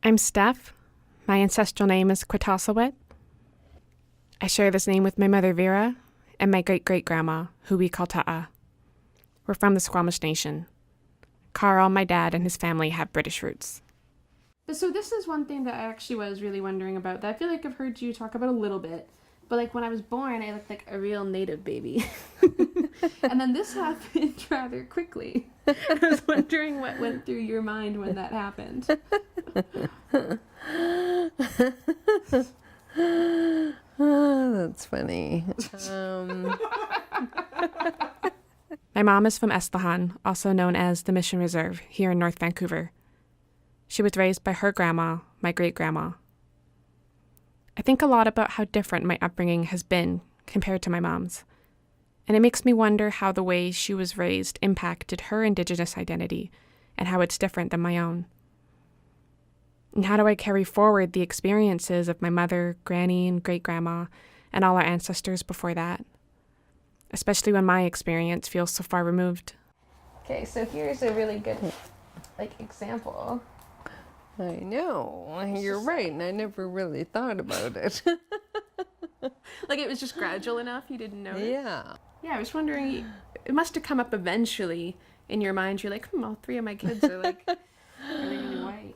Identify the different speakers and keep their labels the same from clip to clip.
Speaker 1: I'm Steph. My ancestral name is Quatasawit. I share this name with my mother Vera and my great-great-grandma, who we call Ta'a. We're from the Squamish Nation. Carl, my dad, and his family have British roots. So this is one thing that I actually was really wondering about, that I feel like I've heard you talk about a little bit. But like when I was born, I looked like a real native baby. And then this happened rather quickly. I was wondering what went through your mind when that happened.
Speaker 2: Oh, that's funny.
Speaker 1: My mom is from Esplahan, also known as the Mission Reserve, here in North Vancouver. She was raised by her grandma, my great-grandma. I think a lot about how different my upbringing has been compared to my mom's. And it makes me wonder how the way she was raised impacted her Indigenous identity and how it's different than my own. And how do I carry forward the experiences of my mother, granny, and great-grandma, and all our ancestors before that? Especially when my experience feels so far removed. Okay, so here's a really good, example.
Speaker 2: I know. You're right, and I never really thought about it.
Speaker 1: It was just gradual enough, you didn't notice?
Speaker 2: Yeah.
Speaker 1: Yeah, I was wondering, it must have come up eventually in your mind. You're like, all three of my kids are really white.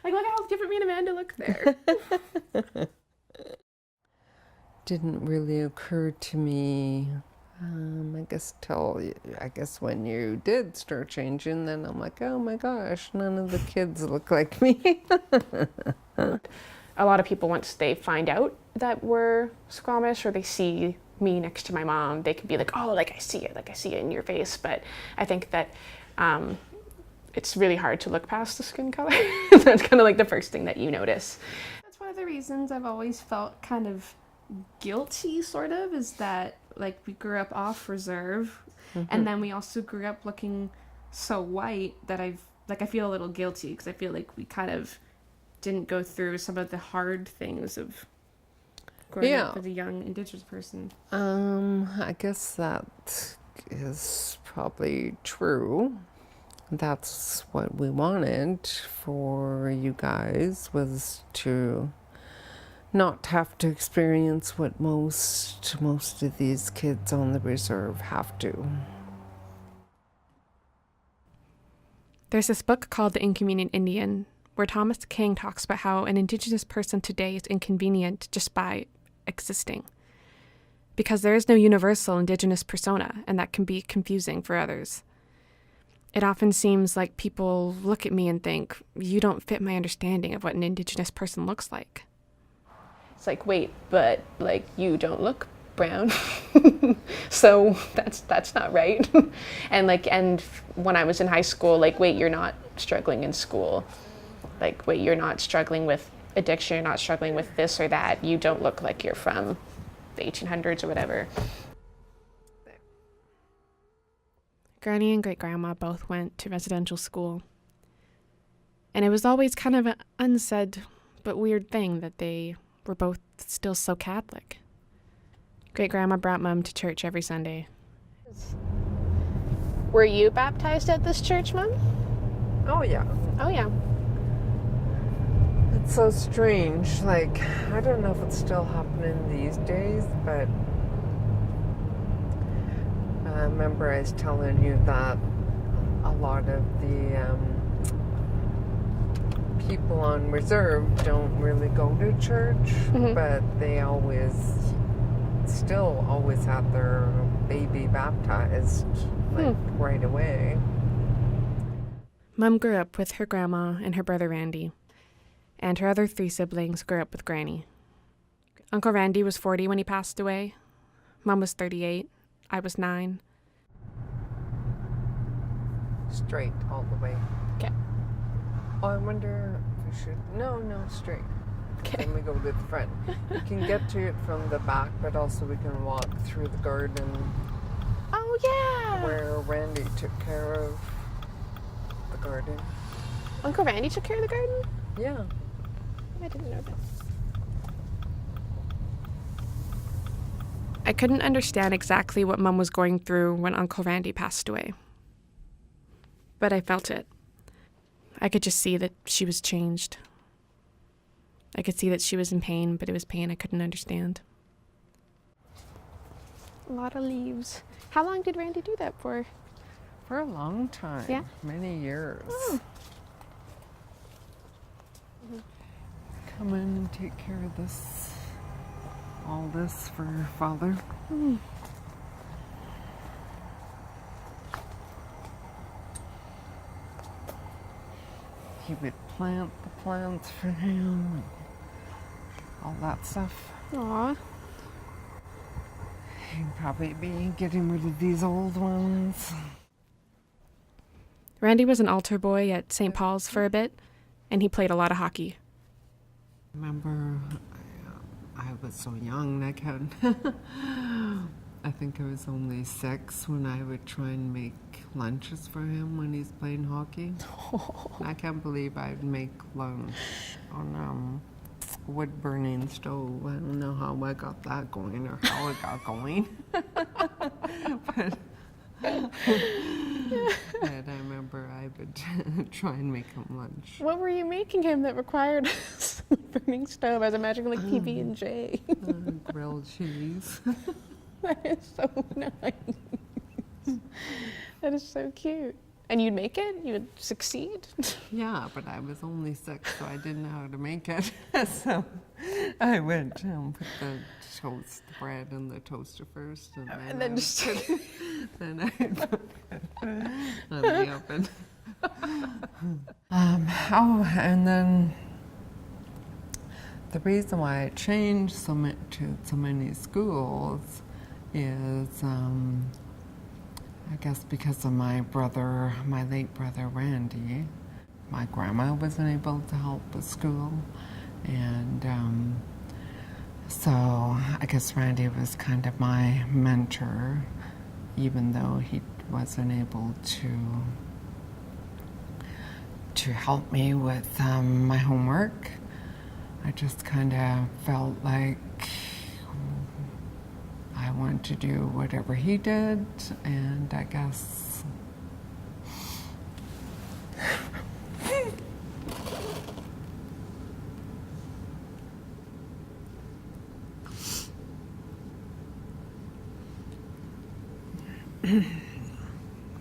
Speaker 1: Look how different me and Amanda look there.
Speaker 2: Didn't really occur to me, I guess when you did start changing, then I'm like, oh my gosh, none of the kids look like me.
Speaker 1: A lot of people, once they find out that we're Squamish or they see me next to my mom, they can be like, oh, I see it in your face. But I think that it's really hard to look past the skin color. That's kind of the first thing that you notice. That's one of the reasons I've always felt kind of guilty, sort of, is that we grew up off reserve, and then we also grew up looking so white that I feel a little guilty because I feel like we kind of didn't go through some of the hard things of growing up as a young Indigenous person.
Speaker 2: I guess that is probably true. That's what we wanted for you guys, was to not have to experience what most of these kids on the reserve have to.
Speaker 1: There's this book called The Inconvenient Indian, where Thomas King talks about how an Indigenous person today is inconvenient just by existing. Because there is no universal Indigenous persona, and that can be confusing for others. It often seems like people look at me and think, you don't fit my understanding of what an Indigenous person looks like. It's wait, but you don't look brown. So that's not right. And when I was in high school, wait, you're not struggling in school. Wait, you're not struggling with addiction, you're not struggling with this or that. You don't look like you're from the 1800s or whatever. Granny and great-grandma both went to residential school. And it was always kind of an unsaid but weird thing that they were both still so Catholic. Great-grandma brought Mom to church every Sunday. Were you baptized at this church, Mom?
Speaker 2: Oh yeah.
Speaker 1: Oh yeah.
Speaker 2: It's so strange. I don't know if it's still happening these days, but I remember I was telling you that a lot of the people on reserve don't really go to church, but they still always have their baby baptized right away.
Speaker 1: Mom grew up with her grandma and her brother Randy, and her other 3 siblings grew up with Granny. Uncle Randy was 40 when he passed away. Mom was 38. I was 9.
Speaker 2: Straight all the way.
Speaker 1: Okay.
Speaker 2: Oh, I wonder if we should... No, straight.
Speaker 1: Okay.
Speaker 2: Then we go to the front. We can get to it from the back, but also we can walk through the garden.
Speaker 1: Oh, yeah!
Speaker 2: Where Randy took care of the garden.
Speaker 1: Uncle Randy took care of the garden?
Speaker 2: Yeah.
Speaker 1: I didn't know that. I couldn't understand exactly what Mom was going through when Uncle Randy passed away. But I felt it. I could just see that she was changed. I could see that she was in pain, but it was pain I couldn't understand. A lot of leaves. How long did Randy do that for?
Speaker 2: For a long time.
Speaker 1: Yeah?
Speaker 2: Many years.
Speaker 1: Oh.
Speaker 2: Come in and take care of this. All this for your father.
Speaker 1: Mm.
Speaker 2: He would plant the plants for him, and all that stuff.
Speaker 1: Aw.
Speaker 2: He'd probably be getting rid of these old ones.
Speaker 1: Randy was an altar boy at St. Paul's for a bit, and he played a lot of hockey.
Speaker 2: Remember, I was so young, I think I was only 6 when I would try and make lunches for him when he's playing hockey. I can't believe I'd make lunch on wood burning stove. I don't know how I got that going or how it got going. but I remember I would try and make him lunch.
Speaker 1: What were you making him that required a burning stove? I was imagining like PB&J.
Speaker 2: Grilled cheese.
Speaker 1: That is so nice. That is so cute. And you'd make it? You would succeed?
Speaker 2: Yeah, but I was only 6, so I didn't know how to make it. So I went put the toast bread in the toaster first, and then just then I put it on the oven. And then the reason why I changed to so many schools is, I guess because of my late brother Randy. My grandma wasn't able to help with school, and so I guess Randy was kind of my mentor, even though he wasn't able to help me with my homework. I just kind of felt like I wanted to do whatever he did, and I guess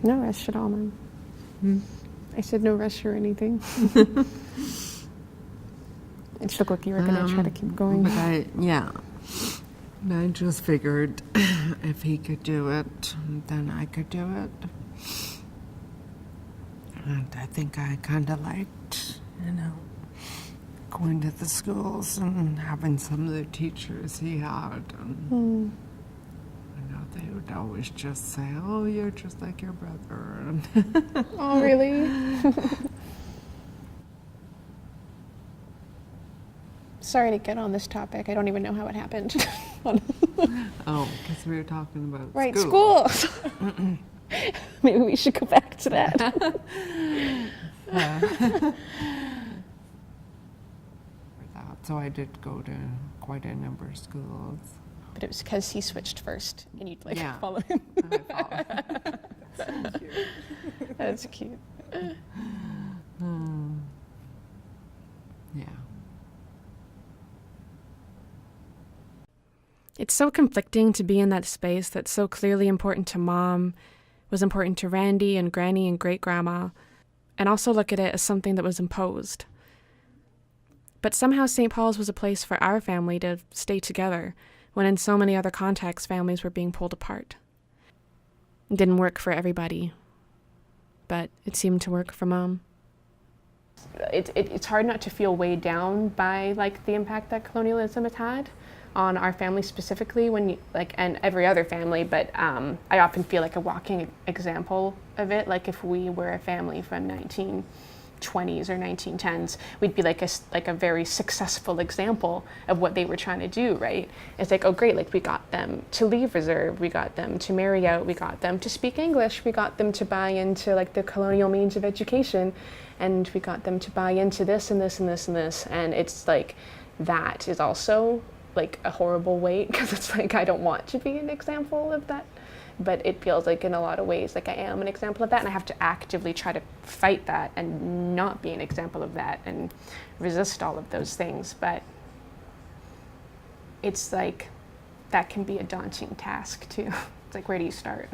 Speaker 1: No rush at all, Mom. I said no rush or anything. It looked like you were going to try to keep going.
Speaker 2: But I just figured if he could do it, then I could do it. And I think I kind of liked, going to the schools and having some of the teachers he had. And they would always just say, "Oh, you're just like your brother."
Speaker 1: Oh, really? Sorry to get on this topic. I don't even know how it happened.
Speaker 2: Oh, because we were talking about
Speaker 1: schools. Maybe we should go back to that.
Speaker 2: So I did go to quite a number of schools.
Speaker 1: But it was because he switched first, and you'd follow him.
Speaker 2: So cute.
Speaker 1: That's cute.
Speaker 2: Yeah.
Speaker 1: It's so conflicting to be in that space that's so clearly important to Mom, was important to Randy and Granny and great-grandma, and also look at it as something that was imposed. But somehow St. Paul's was a place for our family to stay together, when in so many other contexts families were being pulled apart. It didn't work for everybody, but it seemed to work for Mom. It's hard not to feel weighed down by the impact that colonialism has had on our family specifically, and every other family, but I often feel like a walking example of it. Like if we were a family from 1920s or 1910s, we'd be like a very successful example of what they were trying to do, right? It's like, oh great, we got them to leave reserve, we got them to marry out, we got them to speak English, we got them to buy into the colonial means of education, and we got them to buy into this and this and this and this, and it's that is also a horrible weight, because it's I don't want to be an example of that but it feels like in a lot of ways like I am an example of that, and I have to actively try to fight that and not be an example of that and resist all of those things. But it's like that can be a daunting task too. It's like, where do you start?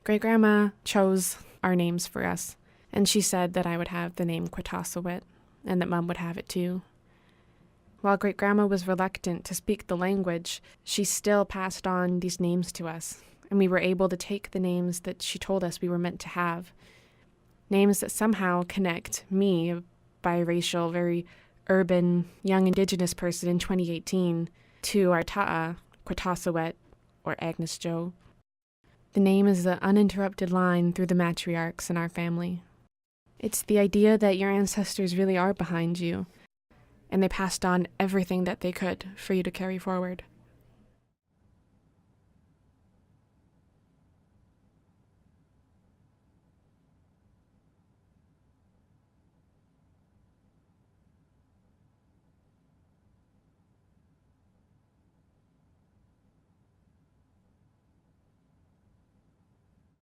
Speaker 1: Great grandma chose our names for us, and she said that I would have the name Quatasawit and that Mum would have it too. While Great Grandma was reluctant to speak the language, she still passed on these names to us, and we were able to take the names that she told us we were meant to have. Names that somehow connect me, a biracial, very urban, young Indigenous person in 2018, to our ta'a, Quatasawet, or Agnes Jo. The name is the uninterrupted line through the matriarchs in our family. It's the idea that your ancestors really are behind you, and they passed on everything that they could for you to carry forward.